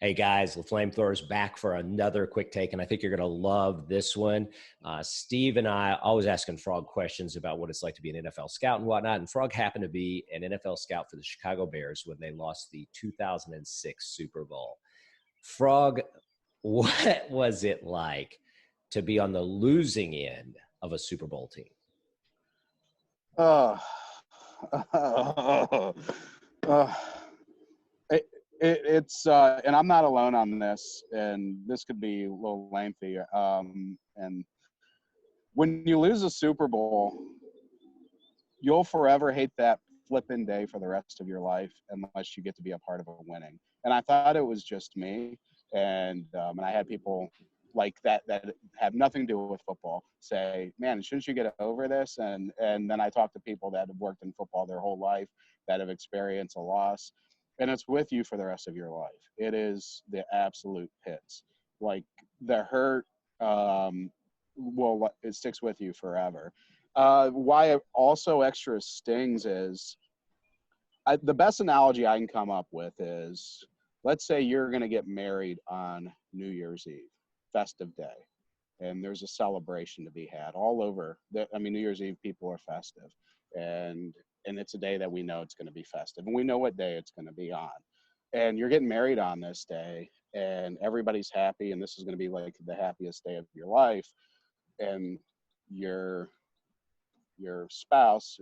Hey guys, LaFlamme Throwers back for another quick take, and I think you're going to love this one. Steve and I always asking Frog questions about what it's like to be an NFL scout and whatnot, and Frog happened to be an NFL scout for the Chicago Bears when they lost the 2006 Super Bowl. Frog, what was it like to be on the losing end of a Super Bowl team? It's and I'm not alone on this, and this could be a little lengthy. And when you lose a Super Bowl, you'll forever hate that flipping day for the rest of your life unless you get to be a part of a winning. And I thought it was just me, and I had people like that have nothing to do with football say, man, shouldn't you get over this? And then I talk to people that have worked in football their whole life, that have experienced a loss, and it's with you for the rest of your life. It is the absolute pits. Like the hurt, it sticks with you forever. Why it also extra stings is the best analogy I can come up with is, let's say you're going to get married on New Year's Eve, festive day, and there's a celebration to be had all over. New Year's Eve, people are festive, and it's a day that we know it's going to be festive, and we know what day it's going to be on. And you're getting married on this day, and everybody's happy, and this is going to be like the happiest day of your life. And your spouse,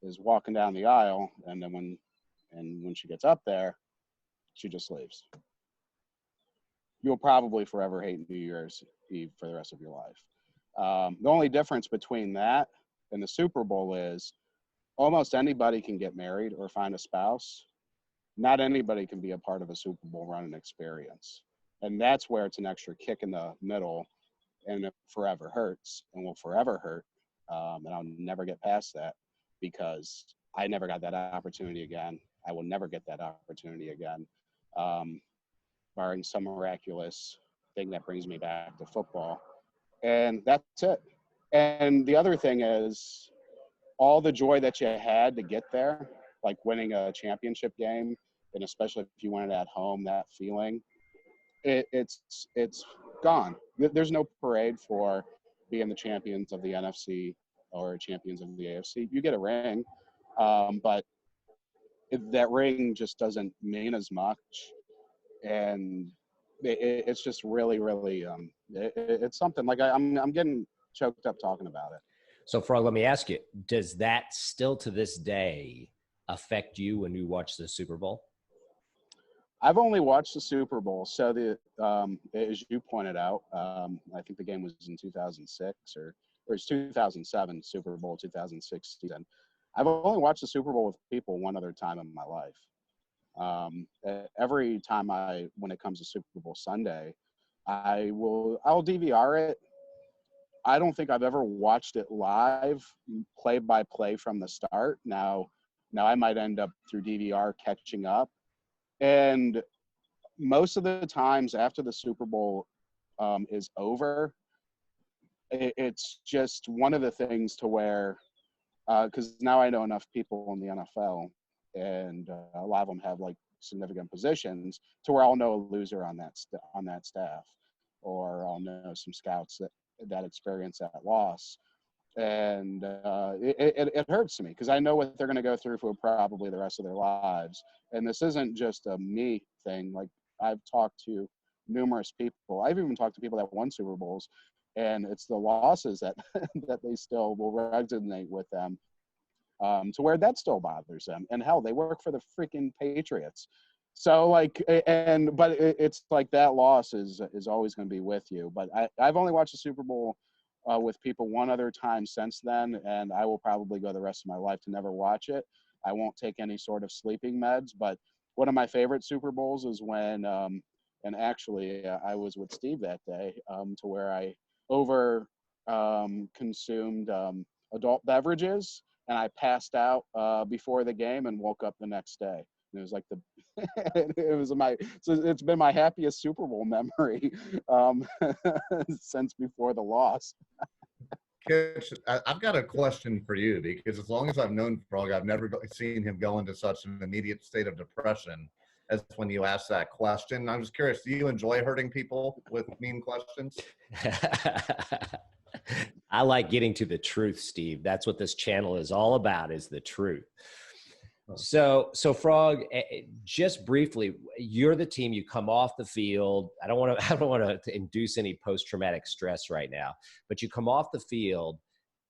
is walking down the aisle, and then when she gets up there, she just leaves. You'll probably forever hate New Year's Eve for the rest of your life. The only difference between that and the Super Bowl is almost anybody can get married or find a spouse. Not anybody can be a part of a Super Bowl running experience. And that's where it's an extra kick in the middle, and it forever hurts and will forever hurt. And I'll never get past that because I never got that opportunity again. I will never get that opportunity again, barring some miraculous thing that brings me back to football. And that's it. And the other thing is all the joy that you had to get there, like winning a championship game, and especially if you won it at home, that feeling, it's gone. There's no parade for being the champions of the NFC or champions of the AFC. You get a ring, but that ring just doesn't mean as much. And it's just really, really, it's something like I'm getting choked up talking about it. So, Frog, let me ask you, does that still to this day affect you when you watch the Super Bowl? I've only watched the Super Bowl. So as you pointed out, I think the game was in 2006 or it's 2007, Super Bowl 2006 season. I've only watched the Super Bowl with people one other time in my life. Every time when it comes to Super Bowl Sunday, I'll DVR it. I don't think I've ever watched it live, play by play from the start. Now I might end up through DVR catching up. And most of the times after the Super Bowl is over, it's just one of the things to where, because now I know enough people in the NFL, and a lot of them have like significant positions, to where I'll know a loser on that staff, or I'll know some scouts that experience that loss. And it hurts me because I know what they're going to go through for probably the rest of their lives. And this isn't just a me thing. Like, I've talked to numerous people. I've even talked to people that won Super Bowls, and it's the losses that that they still will resonate with them, to where that still bothers them. And hell, they work for the freaking Patriots. So like, but it's like that loss is always going to be with you. But I've only watched the Super Bowl with people one other time since then, and I will probably go the rest of my life to never watch it. I won't take any sort of sleeping meds. But one of my favorite Super Bowls is when, and actually I was with Steve that day, to where I consumed adult beverages, and I passed out before the game and woke up the next day. And it was like so it's been my happiest Super Bowl memory since before the loss. Kitch, I've got a question for you, because as long as I've known Frog, I've never seen him go into such an immediate state of depression. as when you ask that question. I'm just curious, do you enjoy hurting people with mean questions? I like getting to the truth, Steve. That's what this channel is all about, is the truth. So Frog, just briefly, you're the team. You come off the field. I don't want to induce any post-traumatic stress right now, but you come off the field,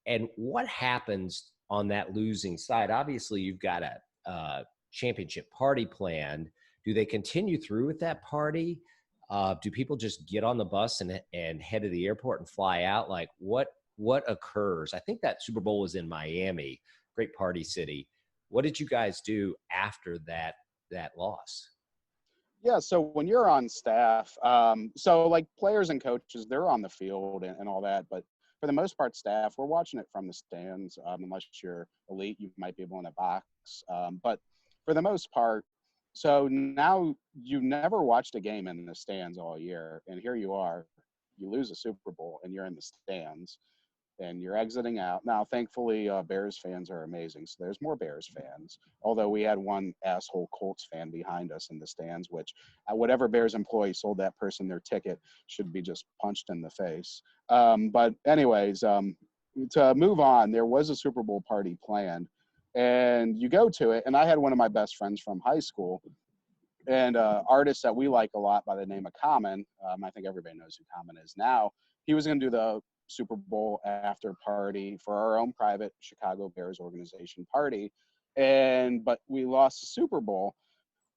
and what happens on that losing side? Obviously, you've got a championship party planned. Do they continue through with that party? Do people just get on the bus and head to the airport and fly out? Like what occurs? I think that Super Bowl was in Miami, great party city. What did you guys do after that loss? Yeah, so when you're on staff, so like players and coaches, they're on the field and all that, but for the most part, staff, we're watching it from the stands. Unless you're elite, you might be able in a box. But for the most part, so now you never watched a game in the stands all year, and here you are, you lose a Super Bowl, and you're in the stands. And you're exiting out. Now, thankfully, Bears fans are amazing, so there's more Bears fans. Although we had one asshole Colts fan behind us in the stands, which whatever Bears employee sold that person their ticket should be just punched in the face. But anyways, to move on, there was a Super Bowl party planned, and you go to it. And I had one of my best friends from high school, and artist that we like a lot by the name of Common. I think everybody knows who Common is now. He was going to do the Super Bowl after party for our own private Chicago Bears organization party, but we lost the Super Bowl,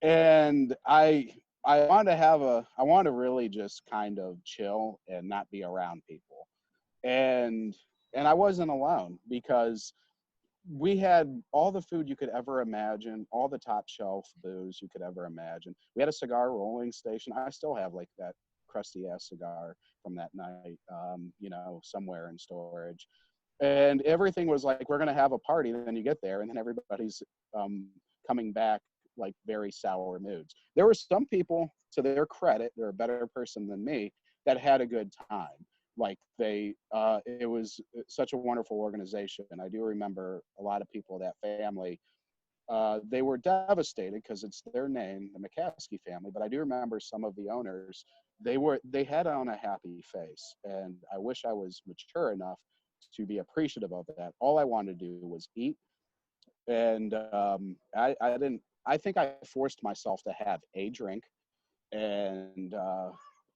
and I want to really just kind of chill and not be around people, and I wasn't alone, because we had all the food you could ever imagine, all the top shelf booze you could ever imagine. We had a cigar rolling station. I still have like that crusty ass cigar from that night, somewhere in storage. And everything was like, we're going to have a party. And then you get there, and then everybody's coming back like very sour moods. There were some people, to their credit, they're a better person than me, that had a good time. Like it was such a wonderful organization. And I do remember a lot of people, that family, they were devastated because it's their name, the McCaskey family. But I do remember some of the owners, they had on a happy face, and I wish I was mature enough to be appreciative of that. All I wanted to do was eat, and I think I forced myself to have a drink, and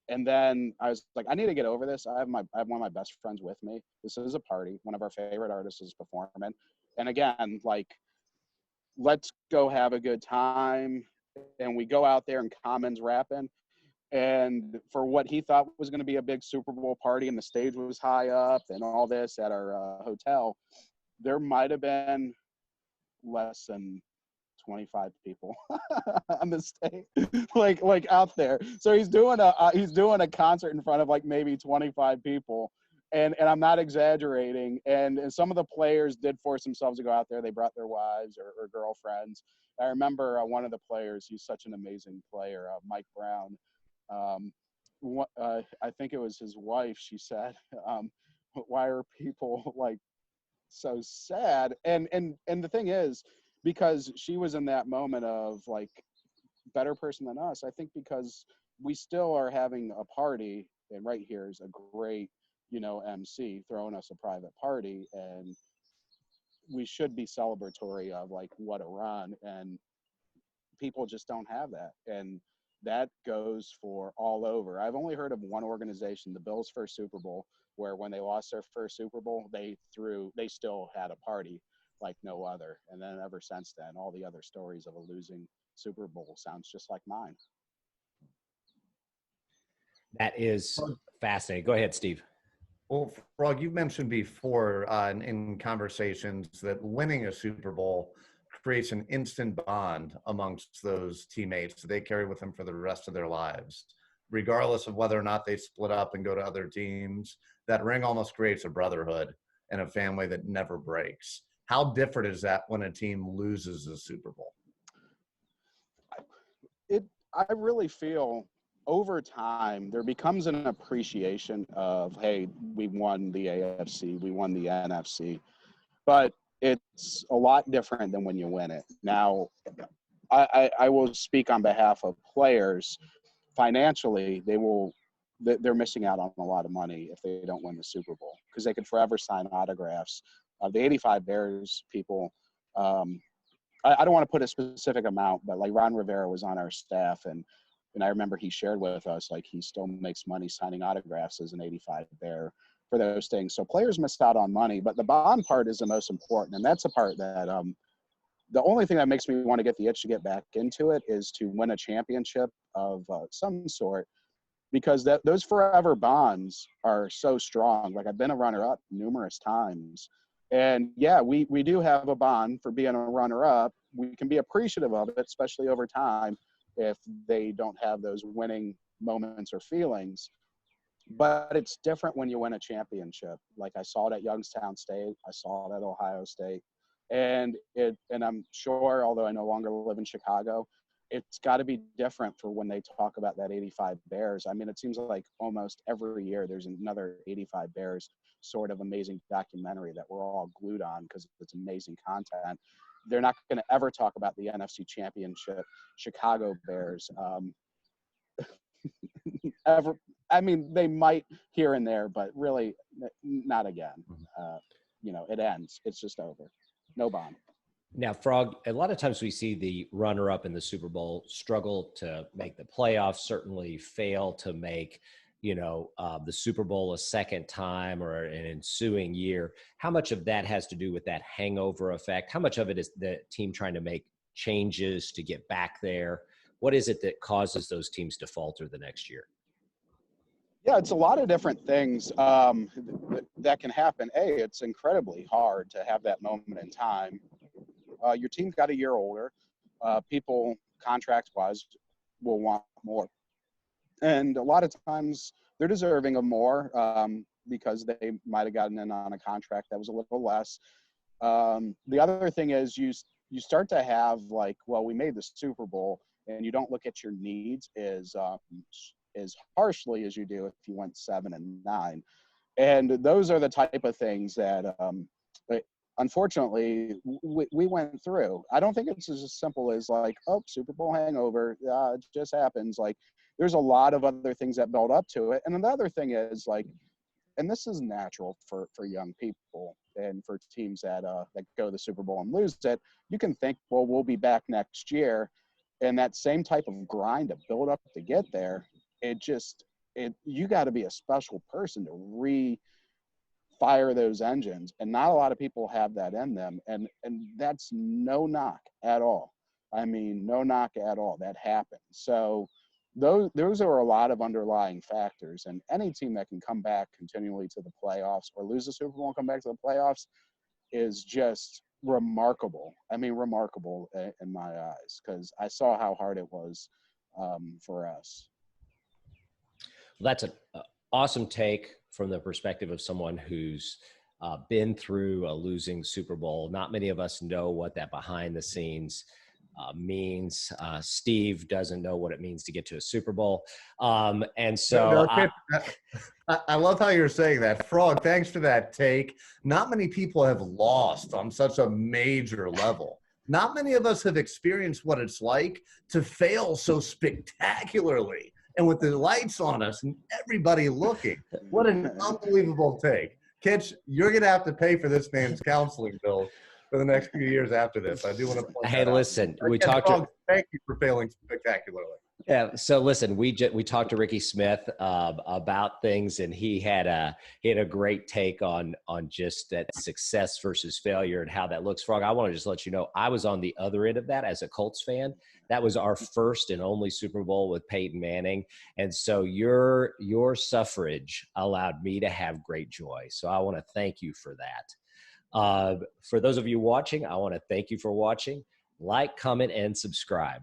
then I was like, I need to get over this. I have one of my best friends with me. This is a party. One of our favorite artists is performing, and again, like, let's go have a good time. And we go out there, and Common's rapping. And for what he thought was going to be a big Super Bowl party, and the stage was high up and all this at our hotel, there might have been less than 25 people on the stage, like out there. So he's doing a concert in front of like maybe 25 people. And I'm not exaggerating. And some of the players did force themselves to go out there. They brought their wives or girlfriends. I remember one of the players, he's such an amazing player, Mike Brown. I think it was his wife, she said, why are people like so sad? And the thing is, because she was in that moment of like, better person than us, I think, because we still are having a party, and right here is a great, MC throwing us a private party, and we should be celebratory of like, what a run. And people just don't have that. And that goes for all over. I've only heard of one organization, the Bills' first Super Bowl, where when they lost their first Super Bowl, they still had a party like no other. And then ever since then, all the other stories of a losing Super Bowl sounds just like mine. That is fascinating. Go ahead, Steve. Well, Frog, you mentioned before in conversations that winning a Super Bowl creates an instant bond amongst those teammates that they carry with them for the rest of their lives. Regardless of whether or not they split up and go to other teams, that ring almost creates a brotherhood and a family that never breaks. How different is that when a team loses a Super Bowl? I really feel over time there becomes an appreciation of, hey, we won the AFC, we won the NFC, but it's a lot different than when you win it. Now, I will speak on behalf of players. Financially, they're missing out on a lot of money if they don't win the Super Bowl, because they could forever sign autographs. The 85 Bears people, I don't want to put a specific amount, but like Ron Rivera was on our staff, and I remember he shared with us, like, he still makes money signing autographs as an 85 Bear for those things. So players miss out on money, but the bond part is the most important. And that's the part that the only thing that makes me want to get the itch to get back into it is to win a championship of some sort, because those forever bonds are so strong. Like, I've been a runner-up numerous times. And yeah, we do have a bond for being a runner-up. We can be appreciative of it, especially over time, if they don't have those winning moments or feelings. But it's different when you win a championship. Like, I saw it at Youngstown State. I saw it at Ohio State. And I'm sure, although I no longer live in Chicago, it's got to be different for when they talk about that 85 Bears. I mean, it seems like almost every year there's another 85 Bears sort of amazing documentary that we're all glued on because it's amazing content. They're not going to ever talk about the NFC Championship Chicago Bears ever. I mean, they might here and there, but really not again. It ends. It's just over. No bond. Now, Frog, a lot of times we see the runner-up in the Super Bowl struggle to make the playoffs, certainly fail to make, the Super Bowl a second time or an ensuing year. How much of that has to do with that hangover effect? How much of it is the team trying to make changes to get back there? What is it that causes those teams to falter the next year? Yeah, it's a lot of different things that can happen. It's incredibly hard to have that moment in time. Your team got a year older. People, contract-wise, will want more. And a lot of times they're deserving of more because they might have gotten in on a contract that was a little less. The other thing is you start to have, like, well, we made the Super Bowl, and you don't look at your needs as harshly as you do if you went 7-9. And those are the type of things that unfortunately we went through. I don't think it's as simple as like, oh, Super Bowl hangover, it just happens. Like, there's a lot of other things that build up to it. And another thing is, like, and this is natural for young people and for teams that go to the Super Bowl and lose it, you can think, well, we'll be back next year. And that same type of grind to build up to get there, you got to be a special person to re-fire those engines. And not a lot of people have that in them. And that's no knock at all. I mean, no knock at all. That happens. So those are a lot of underlying factors. And any team that can come back continually to the playoffs or lose the Super Bowl and come back to the playoffs is just remarkable. I mean, remarkable in my eyes, because I saw how hard it was for us. Well, that's an awesome take from the perspective of someone who's been through a losing Super Bowl. Not many of us know what that behind the scenes means. Steve doesn't know what it means to get to a Super Bowl. And so I love how you're saying that. Frog, thanks for that take. Not many people have lost on such a major level. Not many of us have experienced what it's like to fail so spectacularly and with the lights on us and everybody looking. What an unbelievable take. Kitch, you're going to have to pay for this man's counseling bills for the next few years after this. I do want to point Hey, that listen, out. we talked to – thank you for failing spectacularly. Yeah. So listen, we talked to Ricky Smith about things, and he had a great take on just that success versus failure and how that looks. Frog, I want to just let you know, I was on the other end of that as a Colts fan. That was our first and only Super Bowl with Peyton Manning, and so your suffrage allowed me to have great joy. So I want to thank you for that. For those of you watching, I want to thank you for watching. Like, comment, and subscribe.